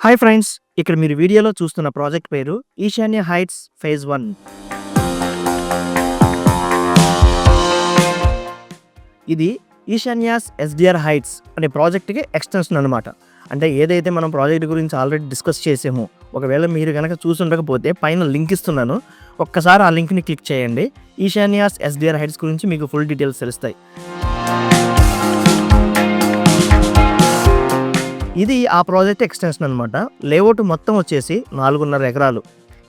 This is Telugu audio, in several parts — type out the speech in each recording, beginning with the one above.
Hi friends! ఇక్కడ మీరు వీడియోలో చూస్తున్న ప్రాజెక్ట్ పేరు ఈశాన్య హైట్స్ ఫేజ్ 1. ఇది ఈశాన్యాస్ ఎస్డిఆర్ హైట్స్ అనే ప్రాజెక్ట్‌కి ఎక్స్‌టెన్షన్ అనమాట. అంటే ఏదైతే మనం ప్రాజెక్ట్ గురించి ఆల్రెడీ డిస్కస్ చేసామో, ఒకవేళ మీరు గనక చూసుండకపోతే పైన లింక్ ఇస్తున్నాను. ఒక్కసారి ఆ లింక్‌ని క్లిక్ చేయండి. ఈశాన్యాస్ ఎస్డిఆర్ హైట్స్ గురించి మీకు ఫుల్ డీటెయిల్స్ తెలుస్తాయి. ఇది ఆ ప్రాజెక్ట్ ఎక్స్టెన్షన్ అనమాట. లేఅవుట్ మొత్తం వచ్చేసి 4.5 ఎకరాలు.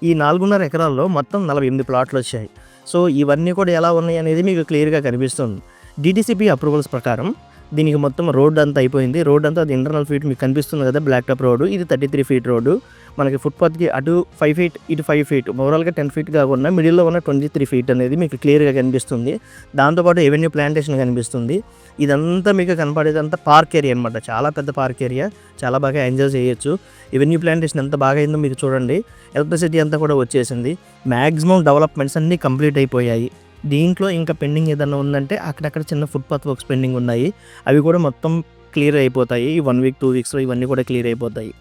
ఈ 4.5 ఎకరాల్లో మొత్తం 48 ప్లాట్లు వచ్చాయి. సో ఇవన్నీ కూడా ఎలా ఉన్నాయి అనేది మీకు క్లియర్‌గా కనిపిస్తుంది. డీటీసీపీ అప్రూవల్స్ ప్రకారం దీనికి మొత్తం రోడ్ అంతా అయిపోయింది. రోడ్ అంతా అది ఇంటర్నల్ ఫీట్ మీకు కనిపిస్తుంది కదా, బ్లాక్ టాప్ రోడ్డు. ఇది 33 ఫీట్ రోడ్డు. మనకి ఫుట్‌పాత్‌కి అటు 5 ఫీట్, ఇటు 5 ఫీట్, ఓవరాల్‌గా 10 ఫీట్ కాకుండా మిడిల్‌లో ఉన్న 23 ఫీట్ అనేది మీకు క్లియర్‌గా కనిపిస్తుంది. దాంతోపాటు ఎవెన్యూ ప్లాంటేషన్ కనిపిస్తుంది. ఇదంతా మీకు కనపడేదంతా పార్క్ ఏరియా అనమాట. చాలా పెద్ద పార్క్ ఏరియా. చాలా బాగా ఎంజాయ్ చేయొచ్చు. ఎవెన్యూ ప్లాంటేషన్ ఎంత బాగా అయిందో మీరు చూడండి. ఎలక్ట్రిసిటీ అంతా కూడా వచ్చేసింది. మ్యాక్సిమం డెవలప్మెంట్స్ అన్నీ కంప్లీట్ అయిపోయాయి. దీంట్లో ఇంకా పెండింగ్ ఏదన్నా ఉందంటే అక్కడక్కడ చిన్న ఫుట్‌పాత్ వర్క్స్ పెండింగ్ ఉన్నాయి. అవి కూడా మొత్తం క్లియర్ అయిపోతాయి. ఈ 1 వీక్, 2 వీక్స్‌లో ఇవన్నీ కూడా క్లియర్ అయిపోతాయి.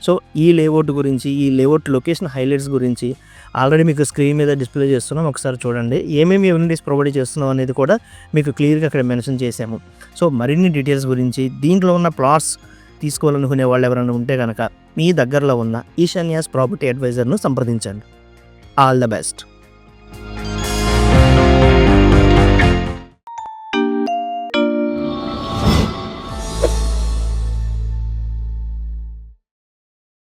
సో ఈ లేఅవుట్ గురించి, ఈ లేఅవుట్ లొకేషన్ హైలైట్స్ గురించి ఆల్రెడీ మీకు స్క్రీన్ మీద డిస్ప్లే చేస్తున్నాం. ఒకసారి చూడండి. ఏమేమి యూనిటీస్ ప్రొవైడ్ చేస్తున్నాం అనేది కూడా మీకు క్లియర్‌గా అక్కడ మెన్షన్ చేసాము. సో మరిన్ని డీటెయిల్స్ గురించి, దీంట్లో ఉన్న ప్లాట్స్ తీసుకోవాలనుకునే వాళ్ళు ఎవరైనా ఉంటే కనుక మీ దగ్గరలో ఉన్న ఈశాన్యాస్ ప్రాపర్టీ అడ్వైజర్‌ను సంప్రదించండి. All the best.